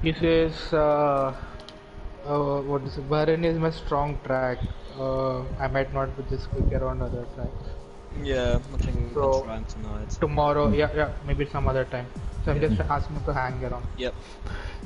He says, what is it? Bahrain is my strong track. I might not be this quick around other tracks. Yeah, I think we can So try him tonight. tomorrow, yeah, maybe some other time. So I'm just asking him to hang around. Yep.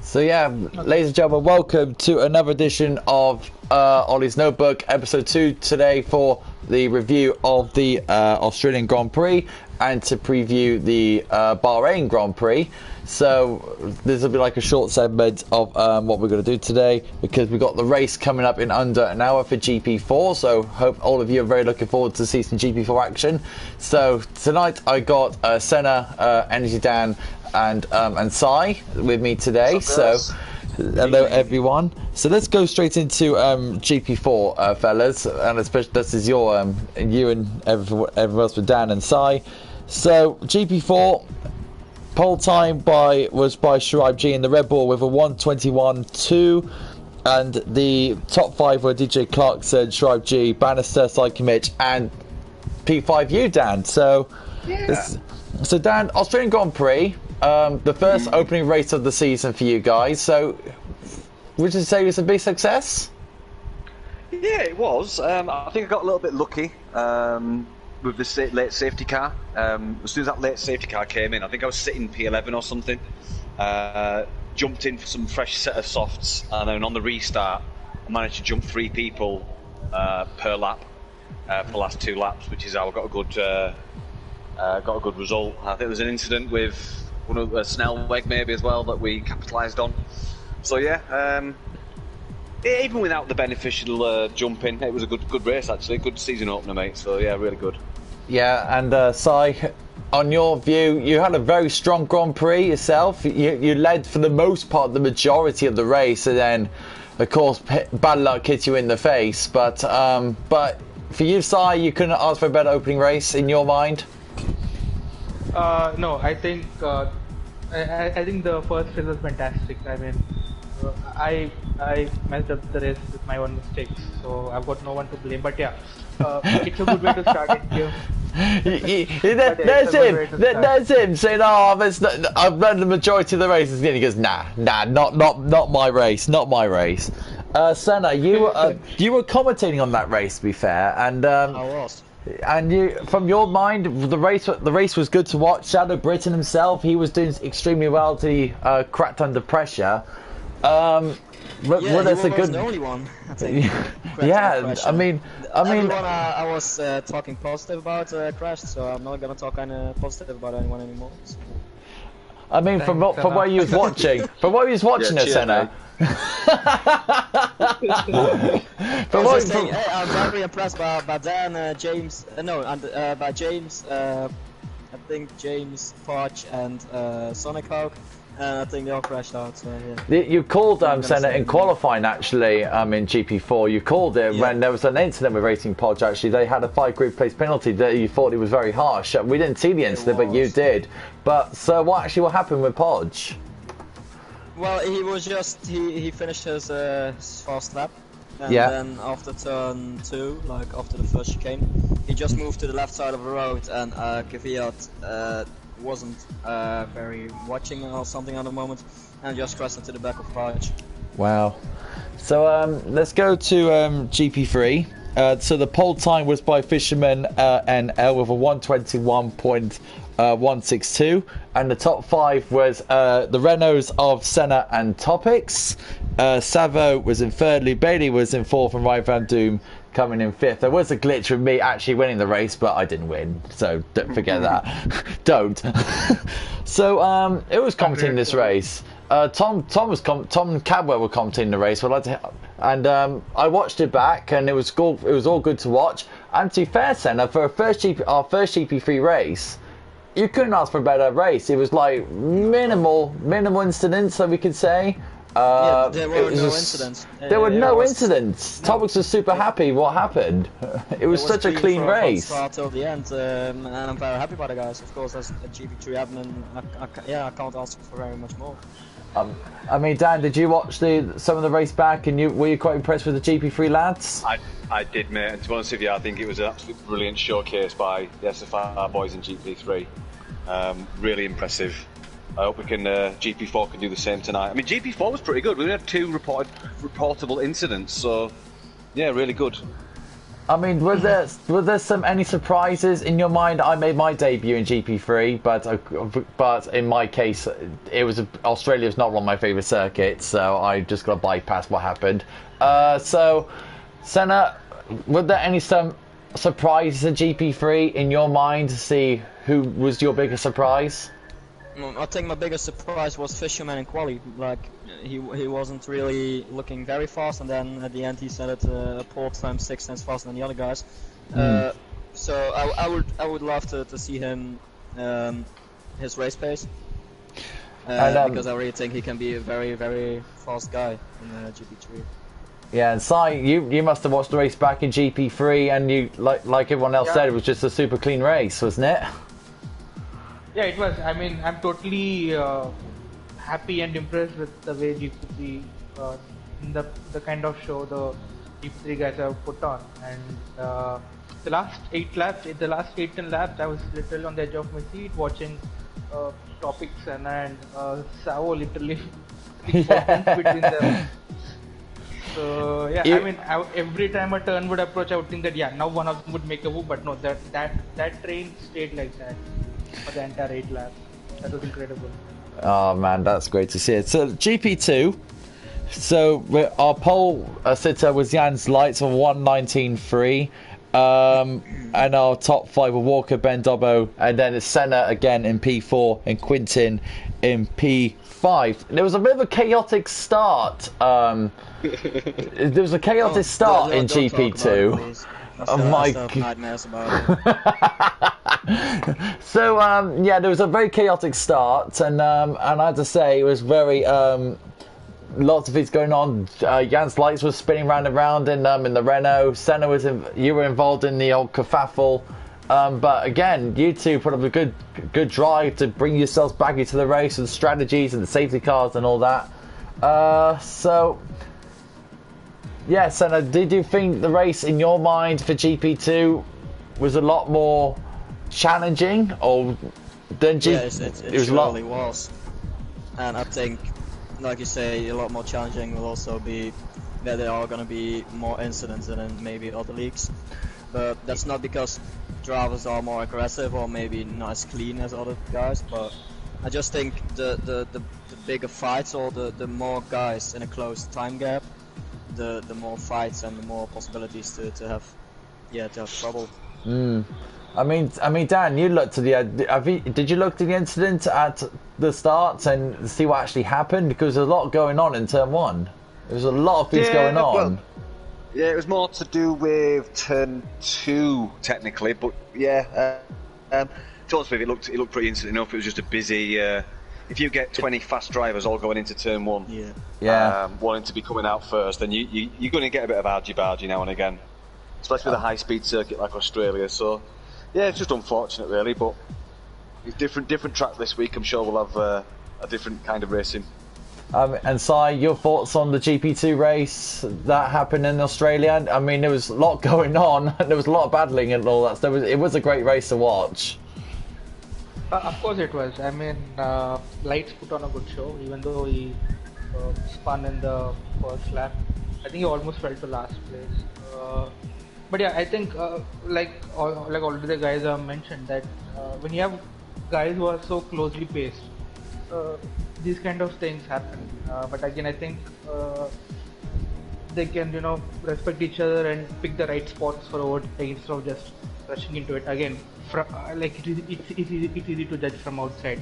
So yeah, ladies and gentlemen, welcome to another edition of Ollie's Notebook, episode 2 today for the review of the Australian Grand Prix and to preview the Bahrain Grand Prix. So this will be like a short segment of what we're going to do today because we've got the race coming up in under an hour for GP4. So hope all of you are very looking forward to see some GP4 action. So tonight I got Senna, Energy Dan and Sai with me today. So hello everyone. So let's go straight into GP4, fellas, and especially this is your you and everyone else with Dan and Sai. So GP4 pole time was by Shuraib G in the Red Bull with a 1:21.2, and the top 5 were DJ Clarkson, Shuraib G, Bannister, Sai Kimmich, and P5U Dan. So so Dan, Australian Grand Prix. The first opening race of the season for you guys. So, would you say it was a big success? Yeah, it was. I think I got a little bit lucky with the late safety car. As soon as that late safety car came in, I think I was sitting P11 or something. Jumped in for some fresh set of softs, and then on the restart, I managed to jump 3 people per lap for the last 2 laps, which is how I got a good result. I think there was an incident with one of the Snell leg maybe as well that we capitalised on. So yeah, even without the beneficial jumping, it was a good race actually, good season opener, mate. So yeah, really good. Yeah, and Sai, on your view, you had a very strong Grand Prix yourself. You led for the most part the majority of the race, and then of course bad luck hit you in the face. But for you, Sai, you couldn't ask for a better opening race in your mind. No, I think I think the first race was fantastic. I mean, I messed up the race with my own mistakes, so I've got no one to blame. But yeah, it's a good way to start it. There's him saying, "Oh, I've run the majority of the races." And he goes, "Nah, not my race, not my race." Senna, you were commentating on that race, to be fair, and I was. And you, from your mind, the race was good to watch. Shadow Britain himself, he was doing extremely well. He cracked under pressure. Yeah, he that's a was good. the only one, I think. Yeah, I mean, everyone I was talking positive about crashed, so I'm not gonna talk positive about anyone anymore. So. I mean, from what you was watching, Senna. I'm very impressed by Dan, James. By James. I think James, Podge, and Sonic Hawk. And I think they all crashed out. So yeah. You called Senna in qualifying actually in GP4. You called it when there was an incident with Racing Podge. Actually, they had a 5 grid place penalty that you thought it was very harsh. We didn't see the incident, but you did. But so what happened with Podge? Well, he was just he finished his fast lap, and then after turn 2, like after the first chicane, he just moved to the left side of the road, and Kvyat wasn't very watching or something at the moment, and just crashed into the back of Podge. Wow. So let's go to GP3. So the pole time was by Fisherman NL with a 1:21.162, and the top 5 was the Renaults of Senna and Topics. Savo was in 3rd, Bailey was in 4th, and Ryan Van Doom coming in 5th. There was a glitch with me actually winning the race, but I didn't win, so don't forget that. Don't. So it was commentating this race. Tom Cadwell were commentating the race. And I watched it back, and it was all good to watch. And to be fair, Senna, for our first GP3 race, you couldn't ask for a better race. It was like minimal incidents, so we could say. There were no incidents. There were no incidents. Topics was super happy. What happened? It was such a clean race. Start till the end, and I'm very happy by the guys. Of course, as a GP3 admin, I can't ask for very much more. I mean, Dan, did you watch some of the race back, and were you quite impressed with the GP3 lads? I did, mate. And to be honest with you, I think it was an absolutely brilliant showcase by the SFR boys in GP3. Really impressive. I hope we can GP4 can do the same tonight. I mean, GP4 was pretty good. We only had 2 reportable incidents, so yeah, really good. I mean, were there any surprises in your mind? I made my debut in GP3, but in my case, Australia's not one of my favourite circuits, so I just got to bypass what happened. So, Senna, were there any surprises in GP3 in your mind to see who was your biggest surprise? I think my biggest surprise was Fisherman and Quali. Like he wasn't really looking very fast, and then at the end he set it a pole time 6 times faster than the other guys. So I would love to see him his race pace because I really think he can be a very very fast guy in GP3. Yeah, and Si, you must have watched the race back in GP3, and you like everyone else said, it was just a super clean race, wasn't it? Yeah, it was. I mean, I'm totally happy and impressed with the way GP3, the kind of show the GP3 guys have put on. And the last 8-10 laps, I was literally on the edge of my seat watching Topics and Savo literally between them. So yeah, I mean, every time a turn would approach, I would think that now one of them would make a move, but no, that train stayed like that for the entire 8 laps. That was incredible. Oh man, that's great to see it. So GP2, so our pole sitter was Jan's Lights on 1:19.3, and our top 5 were Walker, Ben Dobbo, and then it's Senna again in P4 and Quintin in P5. There was a bit of a chaotic start. There was a chaotic start in GP2. Oh my God. So yeah, there was a very chaotic start, and I had to say it was very lots of things going on. Jan's Lights was spinning round and round in the Renault. Senna you were involved in the old kerfuffle, but again, you two put up a good drive to bring yourselves back into the race and strategies and the safety cars and all that. So yeah, Senna, did you think the race in your mind for GP2 was a lot more challenging, or than Yes, it really was. And I think, like you say, a lot more challenging will also be that there are going to be more incidents than in maybe other leagues. But that's not because drivers are more aggressive or maybe not as clean as other guys, but I just think the bigger fights or the more guys in a close time gap, the more fights and the more possibilities to have trouble. I mean, Dan, you looked at did you look at the incident at the start and see what actually happened? Because there's a lot going on in turn 1. There's a lot of things going on. Well, yeah, it was more to do with turn 2 technically, but yeah. To be honest with you, it looked pretty instant enough. It was just a busy. If you get 20 fast drivers all going into turn 1, wanting to be coming out first, then you're going to get a bit of argy-bargy now and again, especially with a high-speed circuit like Australia. So yeah, it's just unfortunate really, but it's different track this week. I'm sure we'll have a different kind of racing. And Si, your thoughts on the GP2 race that happened in Australia? I mean, there was a lot going on. There was a lot of battling and all that stuff. It was a great race to watch. Of course it was. I mean, Lights put on a good show, even though he spun in the first lap. I think he almost fell to last place. But yeah, I think like already the guys have mentioned that when you have guys who are so closely paced, these kind of things happen. But again, I think they can respect each other and pick the right spots for overtaking instead of just rushing into it. Again, it's easy to judge from outside.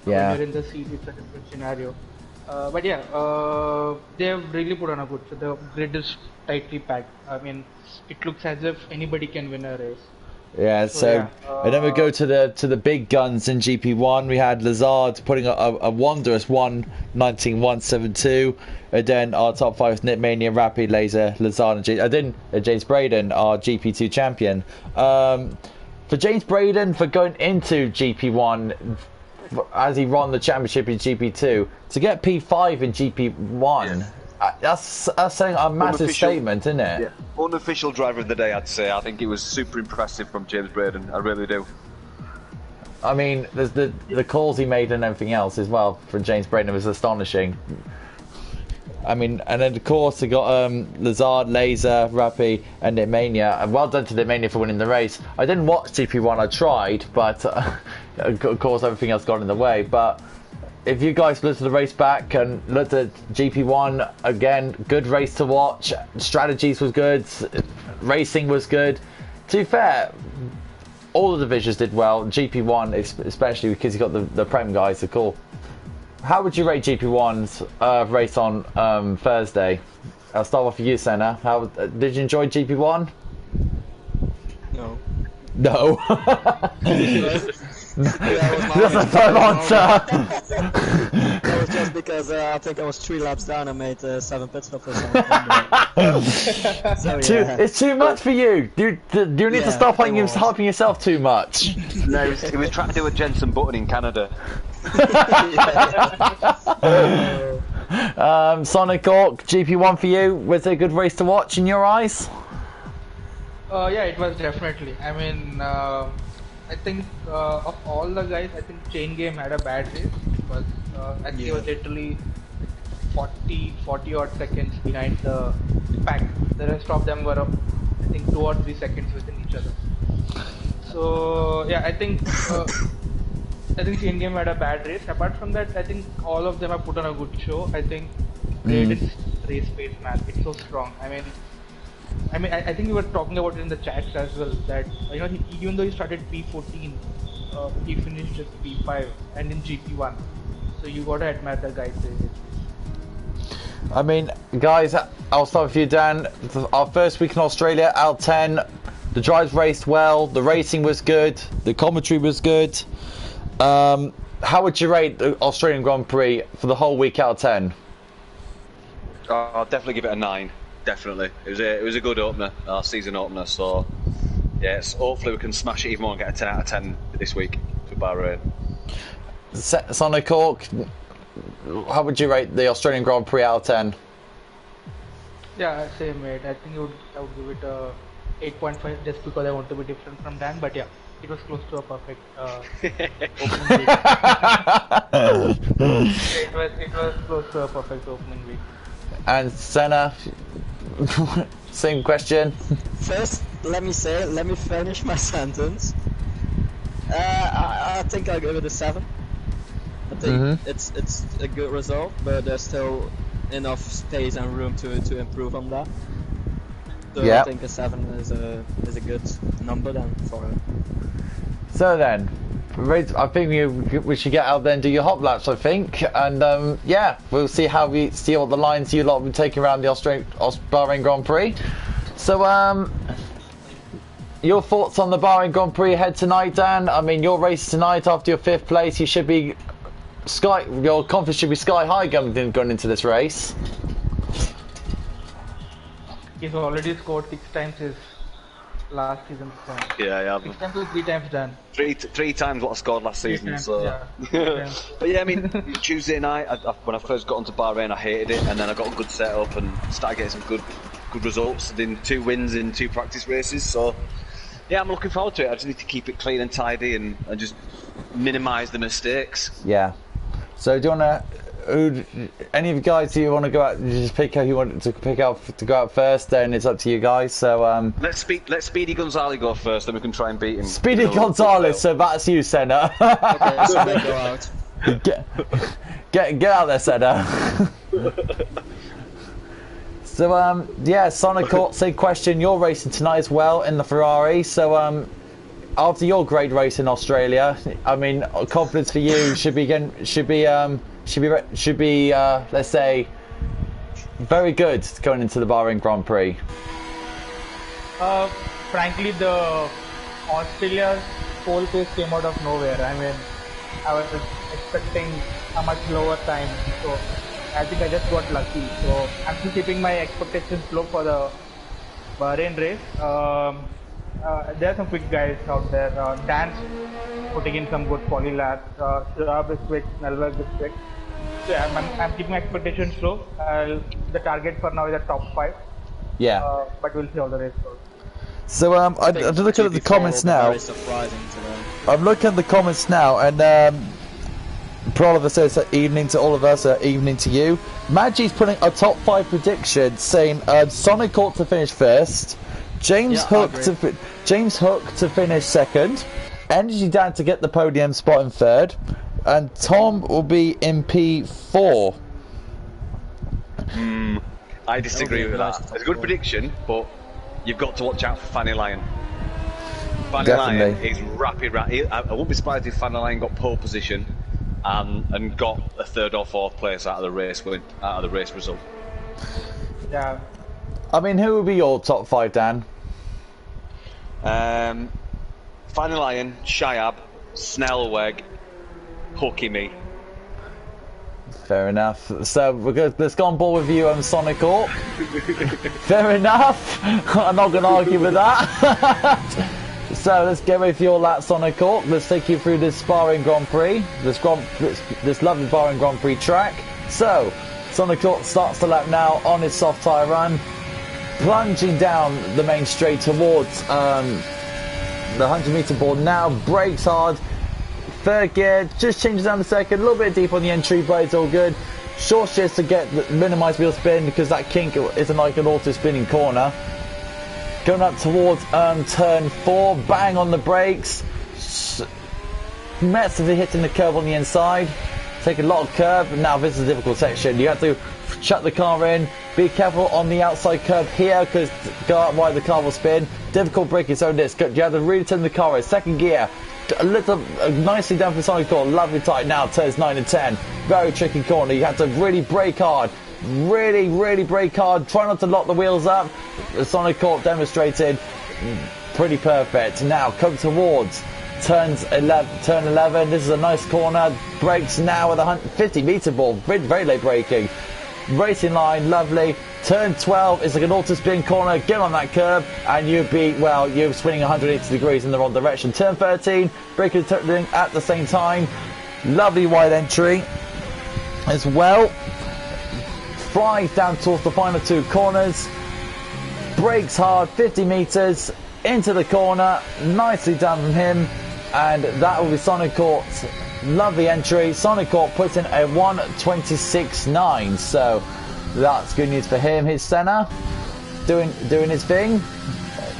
Yeah. When you're in the seat, it's a different scenario. But yeah, they have really put on a good show. The grid is tightly packed. I mean, it looks as if anybody can win a race. Yeah, so and then we go to the big guns in GP1. We had Lazard putting a wondrous 1:19.172, and then our top 5 was Nick Mania, Rapid, Laser, Lazard, and James Braden, our GP2 champion. For James Braden, for going into GP1 as he won the championship in GP2, to get P5 in GP1. Yeah. That's saying a massive statement, isn't it? Yeah. Unofficial driver of the day, I'd say. I think it was super impressive from James Braden. I really do. I mean, there's the calls he made and everything else as well from James Braden was astonishing. I mean, and then of course they got Lazard, Laser, Rappi, and Nitmania. And well done to Nitmania for winning the race. I didn't watch GP1, I tried, but of course everything else got in the way. But if you guys looked at the race back and looked at GP1, again, good race to watch. Strategies was good, racing was good. To be fair, all the divisions did well. GP1, especially because you got the Prem guys, are cool. How would you rate GP1's race on Thursday? I'll start off with you, Senna. How did you enjoy GP1? No. No. That's a firm answer. That was just because I think I was 3 laps down and made 7 pit stops or something. So, yeah. It's too much for you. Do you need to stop hyping yourself too much? No, he was trying to do a Jensen Button in Canada. Sonic Orc, GP1 for you. Was it a good race to watch in your eyes? Yeah, it was definitely. I mean, I think of all the guys, I think Chain Game had a bad race. Because I think he was literally 40 odd seconds behind the pack. The rest of them were, I think, 2 or 3 seconds within each other. So yeah, I think Chain Game had a bad race. Apart from that, I think all of them have put on a good show. I think Braden's race pace, man, it's so strong. I think we were talking about it in the chats as well, that even though he started P14, he finished just P5 and in GP1. So you gotta admire the guy's race. I mean, guys, I'll start with you, Dan. Our first week in Australia, out of 10. The drives raced well. The racing was good. The commentary was good. How would you rate the Australian Grand Prix for the whole week out of 10? I'll definitely give it a 9. Definitely, it was a good opener, our season opener. So yes, hopefully we can smash it even more and get a 10 out of 10 this week for Bahrain. Sonic Orc, how would you rate the Australian Grand Prix out of 10? Yeah, same mate. I think I would give it a 8.5 just because I want to be different from Dan. But yeah, it was close to a perfect opening week. it was close to a perfect opening week. And Senna, same question. First, let me finish my sentence. I think I'll give it a 7. I think it's a good result, but there's still enough space and room to improve on that. So I think a 7 is a good number then for it. So then, I think we should get out there and do your hot laps, I think, and yeah, we'll see what the lines you lot will be taking around the Bahrain Grand Prix. So your thoughts on the Bahrain Grand Prix ahead tonight, Dan? I mean, your race tonight after your 5th place, your confidence should be sky high going into this race. He's already scored 6 times his last season. So Yeah. 6 times or 3 times done. Three times what I scored last season. Times, so. yeah. But yeah, I mean, Tuesday night when I first got onto Bahrain, I hated it, and then I got a good setup and started getting some good results. Did 2 wins in 2 practice races. So yeah, I'm looking forward to it. I just need to keep it clean and tidy and just minimise the mistakes. Yeah. So do you want to? Any of you guys who want to go out, just pick out who you want to pick out to go out first. Then it's up to you guys. So let Speedy Gonzalez go first, then we can try and beat him. Speedy Gonzalez. So that's you, Senna. Okay, so they go out. Get out there, Senna. So yeah, Sonic Court, same question. You're racing tonight as well in the Ferrari. So after your great race in Australia, I mean, confidence for you should be let's say very good going into the Bahrain Grand Prix. Frankly, the Australia's pole pace came out of nowhere. I mean, I was expecting a much lower time, so I think I just got lucky. So I'm still keeping my expectations low for the Bahrain race. There are some quick guys out there. Dan's putting in some good poly laps. Shurab is quick, Nalwag is quick. So yeah, I'm keeping my expectations low. The target for now is a top 5. Yeah. But we'll see how the race goes. So I'm looking at the comments now. Very surprising to them. I'm looking at the comments now, and Oliver says evening to all of us, evening to you. Maggie's putting a top 5 prediction, saying Sonic Hawk to finish first, James Hook to finish second, Energy Dan to get the podium spot in third, and Tom will be in P4. I disagree with that. It's a good prediction, but you've got to watch out for Fanny Lyon. Fanny Lyon is rapid. I wouldn't be surprised if Fanny Lyon got pole position and got a 3rd or 4th place out of the race result. Yeah. I mean, who would be your top 5, Dan? Fanny Lyon, Shiab, Snellweg, Hooky me. Fair enough. So let's go on board with you, Sonic Hawk. Fair enough. I'm not going to argue with that. So let's get ready for your lap, Sonic Hawk. Let's take you through this Bahrain Grand Prix, this lovely Bahrain Grand Prix track. So Sonic Hawk starts the lap now on his soft tyre run, plunging down the main straight towards the 100-meter board now, brakes hard. 3rd gear, just changes down the second, a little bit deep on the entry, but it's all good. Short shifts to get the minimise wheel spin because that kink isn't like an auto-spinning corner. Going up towards turn 4, bang on the brakes. Massively hitting the curb on the inside. Take a lot of curb. Now this is a difficult section. You have to shut the car in. Be careful on the outside curb here because why the car will spin. Difficult braking zone this. You have to really turn the car in. 2nd gear. A little nicely down for the side corner, lovely tight now, turns 9 and 10. Very tricky corner, you have to really brake hard. Really brake hard. Try not to lock the wheels up. The Sonic Hawk demonstrated pretty perfect. Now come towards turn 11. This is a nice corner. Brakes now with a 50-meter ball. Very late braking. Racing line, lovely. Turn 12 is like an auto-spin corner. Get on that curb and you're swinging 180 degrees in the wrong direction. Turn 13, braking at the same time. Lovely wide entry as well. Flies down towards the final 2 corners. Brakes hard, 50 meters into the corner. Nicely done from him. And that will be Sonic Hawk's lovely entry. Sonic Hawk puts in a 1:26.9. So that's good news for him. His Senna doing his thing.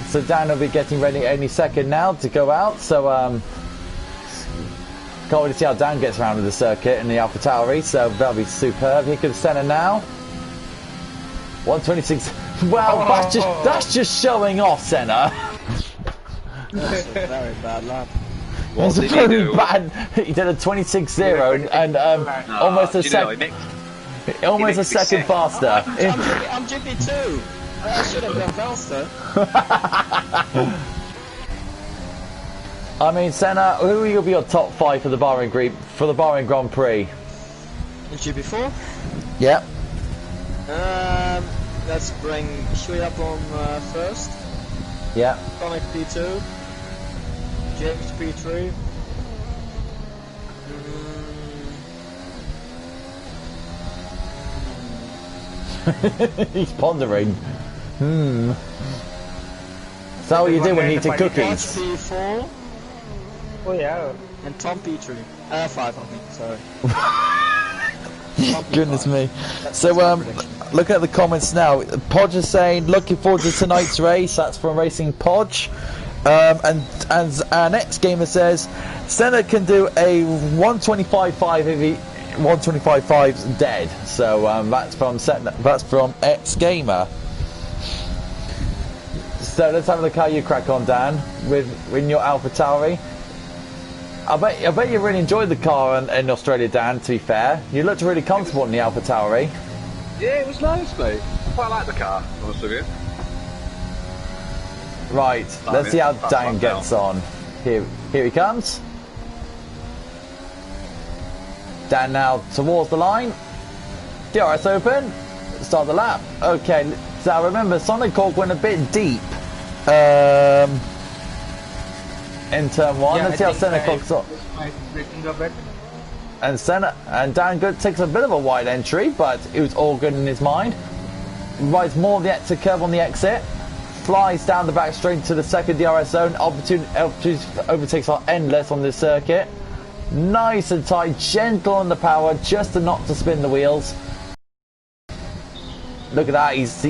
So Dan will be getting ready any second now to go out. So can't wait to see how Dan gets around with the circuit in the AlphaTauri. So that'll be superb. Here comes Senna now. 1:26. Wow, that's just showing off, Senna. That's a very bad lap. What did he do? He did a 26.0 and almost a second. Almost a second faster. I'm GP2. I should have gone faster. I mean, Senna, who will be your top 5 for the Bahrain Grand Prix? GP4? Yep. Let's bring Shui up on first. Yeah. Sonic P2. James P3. He's pondering. Is that what you do when you eat your cookies? P4. Oh yeah. And Tom P3. 5 I think, sorry. Goodness me. So look at the comments now. Podge is saying looking forward to tonight's race. That's from Racing Podge. And our next gamer says Senna can do a 125.5 if he 125.5's dead. So that's from X Gamer. So let's have a look how you crack on, Dan, with your AlphaTauri. I bet you really enjoyed the car in Australia, Dan, to be fair. You looked really comfortable in the AlphaTauri. Yeah, it was nice, mate. I quite like the car, honest with you. Right, let's see how Dan gets on. Here he comes. Dan now towards the line. DRS open. Start the lap. Okay, so remember, Sonic Hawk went a bit deep. In turn 1, let's see how Senna Hawk's on. And Dan Good takes a bit of a wide entry, but it was all good in his mind. Rides more of the exit curve on the exit. flies down the back straight to the second DRS zone. Opportunity overtakes are endless on this circuit. Nice and tight, gentle on the power, just enough to spin the wheels. Look at that, he's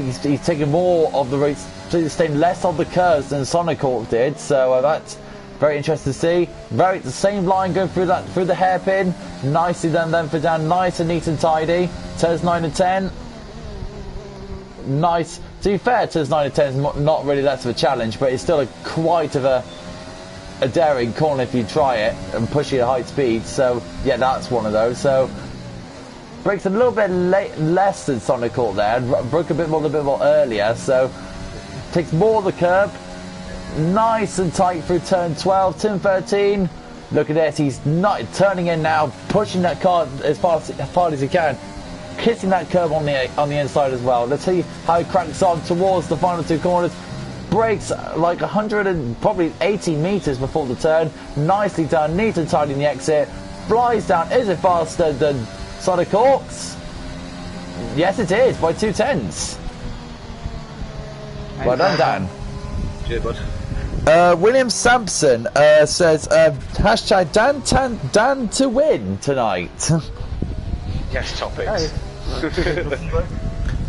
taking more of the race, staying less on the curves than Sonic Hawk did, so that's very interesting to see. The same line going through the hairpin. Nicely done then for Dan, nice and neat and tidy. Turns 9 and 10. Nice. To be fair, turns 9 and 10 is not really less of a challenge, but it's still quite of a daring corner if you try it and push it at high speed. So yeah, that's one of those. So brakes a little bit less than Sonic Hawk there, broke a bit more earlier, so takes more of the curb. Nice and tight through turn 12, turn 13. Look at this, he's not turning in now, pushing that car as far as he can, kissing that curb on the inside as well. Let's see how he cracks on towards the final two corners. Brakes like 100 and probably 80 meters before the turn. Nicely done, neat and tidy in the exit. Flies down. Is it faster than Sonic Hawks? Yes, it is, by 2/10. Well done, Dan. Cheers, bud. William Sampson says hashtag Dan to win tonight. Yes, topics.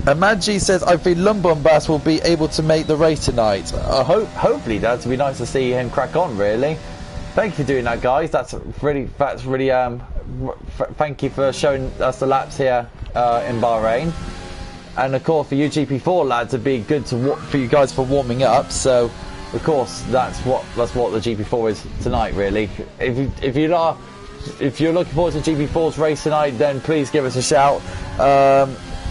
Maggi says I think Lumbombas will be able to make the race tonight. Hopefully, that'd be nice to see him crack on. Really, thank you for doing that, guys. That's really thank you for showing us the laps here in Bahrain, and of course for you GP4 lads, it'd be good for you guys for warming up. So of course that's what the GP4 is tonight. Really, if you're looking forward to GP4's race tonight, then please give us a shout.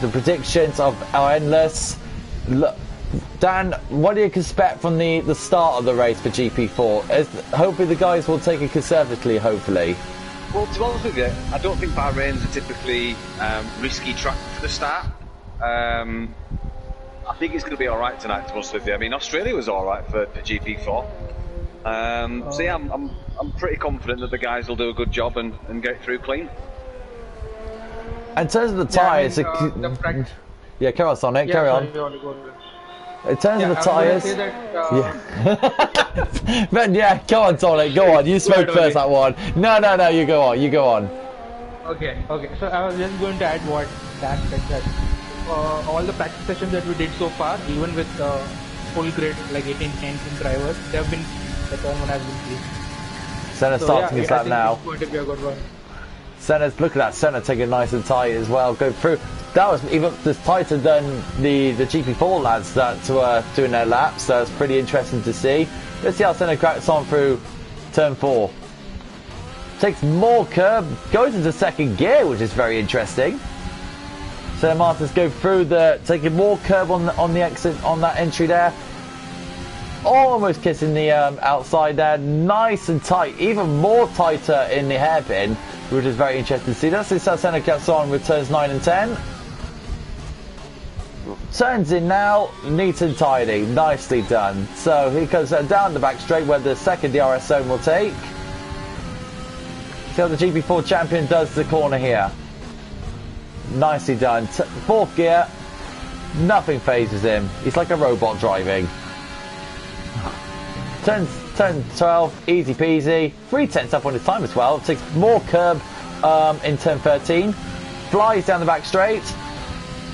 The predictions are endless. Dan, what do you expect from the start of the race for GP4? Hopefully the guys will take it conservatively, hopefully. Well, to be honest with you, I don't think Bahrain's a typically risky track for the start. I think it's going to be alright tonight, to be honest with you. I mean, Australia was alright for GP4. So yeah, I'm pretty confident that the guys will do a good job and get through clean. In terms of the tyres, yeah, carry on, Sonic, carry on. In terms of the tyres, but yeah, go on, Sonic, go on. You spoke first, that one. No, you go on. Okay. So I was just going to add what Dan said, that all the practice sessions that we did so far, even with full grid like 18 drivers, they have been, the turn one has been clean. Senna starting his lap now. It's going to be a good one. Senna's, look at that, Senna taking nice and tight as well, go through. That was even tighter than the GP4 lads that were doing their laps, so it's pretty interesting to see. Let's see how Senna cracks on through turn 4. Takes more curb, goes into second gear, which is very interesting. Senna Martins go through taking more curb on the exit, on that entry there. Almost kissing the outside there, nice and tight, even more tighter in the hairpin, which is very interesting to see. That's how Senna gets on with turns 9 and 10. Turns in now, neat and tidy, nicely done. So he goes down the back straight where the second DRS zone will take. See how the GP4 champion does the corner here. Nicely done. Fourth gear, nothing phases him. He's like a robot driving. Turn 12, easy peasy. 3/10 up on his time as well. Takes more curb in turn 13. Flies down the back straight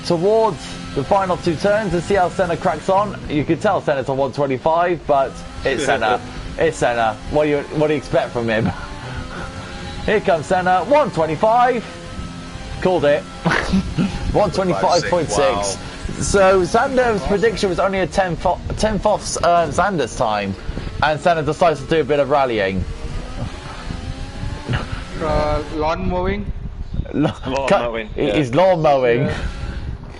towards the final two turns and see how Senna cracks on. You can tell Senna's on 125, but it's Senna. It's Senna. What do you expect from him? Here comes Senna. 125. Called it. 125.6. Wow. So Zander's prediction was only a 10th off Zander's time, and Senna decides to do a bit of rallying. Lawn mowing. He's lawn mowing. Yeah.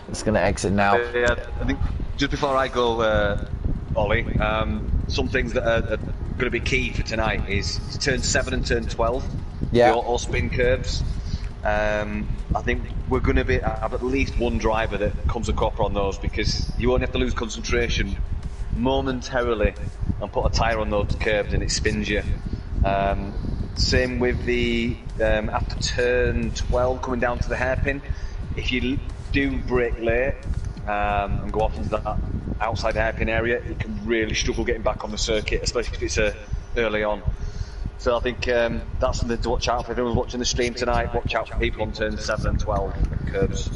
It's going to exit now. Yeah, I think just before I go, Ollie, some things that are going to be key for tonight is turn 7 and turn 12. Yeah. The auto spin curves. I think we're going to have at least one driver that comes a copper on those, because you won't have to lose concentration momentarily and put a tyre on those curves and it spins you. Same with the after turn 12 coming down to the hairpin. If you do brake late, and go off into that outside hairpin area, you can really struggle getting back on the circuit, especially if it's early on. So I think that's something to watch out for. If anyone's watching the stream tonight, watch out for people on turns 7 and 12 with curbs.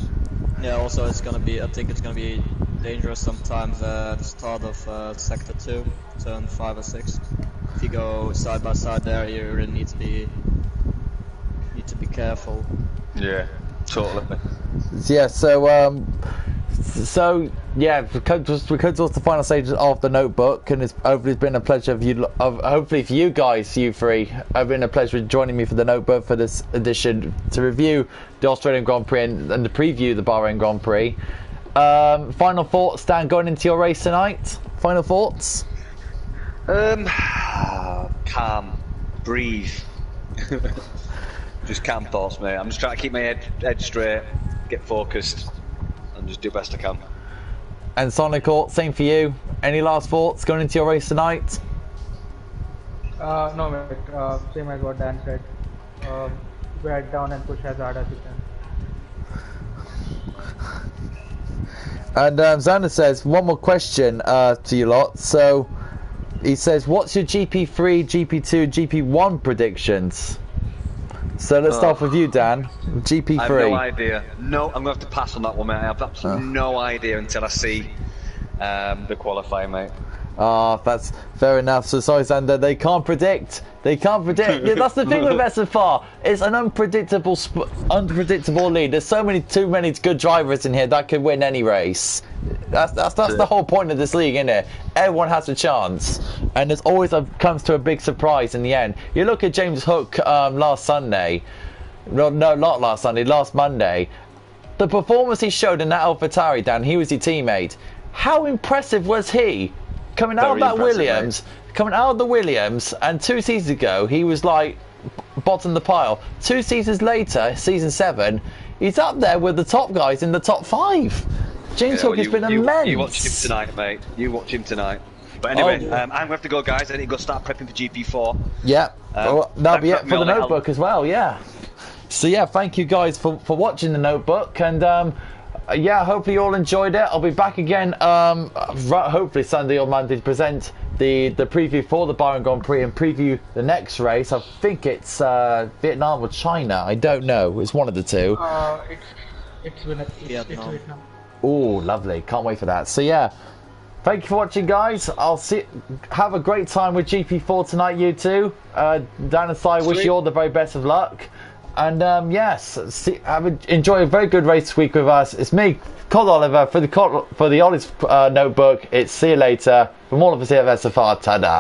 Yeah, also I think it's gonna be dangerous sometimes at the start of sector 2, turn 5 or 6. If you go side by side there, you really need to be careful. Yeah, totally. Yeah, so yeah, we come towards the final stages of the notebook, and hopefully it's been a pleasure hopefully for you guys, you three, it's been a pleasure joining me for the notebook for this edition to review the Australian Grand Prix and to preview the Bahrain Grand Prix. Final thoughts, Dan, going into your race tonight? Final thoughts? Calm, breathe. Just calm thoughts, mate. I'm just trying to keep my head straight, get focused, and just do the best I can. And Sonical, same for you. Any last thoughts going into your race tonight? No, mate. Same as what Dan said. Go head down and push as hard as you can. And Xander says, one more question to you lot. So, he says, what's your GP3, GP2, GP1 predictions? So let's start with you, Dan. GP3. I have no idea. No, I'm going to have to pass on that one, mate. I have absolutely no idea until I see the qualifying, mate. Oh, that's fair enough. So sorry, Xander. They can't predict. Yeah, that's the thing with SFR. It's an unpredictable lead. There's too many good drivers in here that could win any race. That's the whole point of this league, isn't it? Everyone has a chance, and there's always comes to a big surprise in the end. You look at James Hook last Sunday. No, not last Sunday. Last Monday. The performance he showed in that AlphaTauri, Dan. He was your teammate. How impressive was he? Coming out of that Williams, and 2 seasons ago he was like bottom of the pile. 2 seasons later, season 7, he's up there with the top guys in the top 5. James Hook has been immense. You watch him tonight, mate. You watch him tonight. But anyway, I'm going to have to go, guys. I need to go start prepping for GP4. Yeah, that'll be it for the notebook as well. Yeah. So yeah, thank you guys for watching the notebook, and yeah, hopefully you all enjoyed it. I'll be back again hopefully Sunday or Monday to present the preview for the Bahrain Grand Prix and preview the next race. I think it's Vietnam or China. I don't know. It's one of the two. It's Vietnam. Oh, lovely. Can't wait for that. So yeah, thank you for watching, guys. Have a great time with GP4 tonight, you two. Dan and Si, wish you all the very best of luck. And yes, enjoy a very good race week with us. It's me, Cod Oliver, for the Ollie's notebook. It's see you later. From all of us here at SFR, ta-da.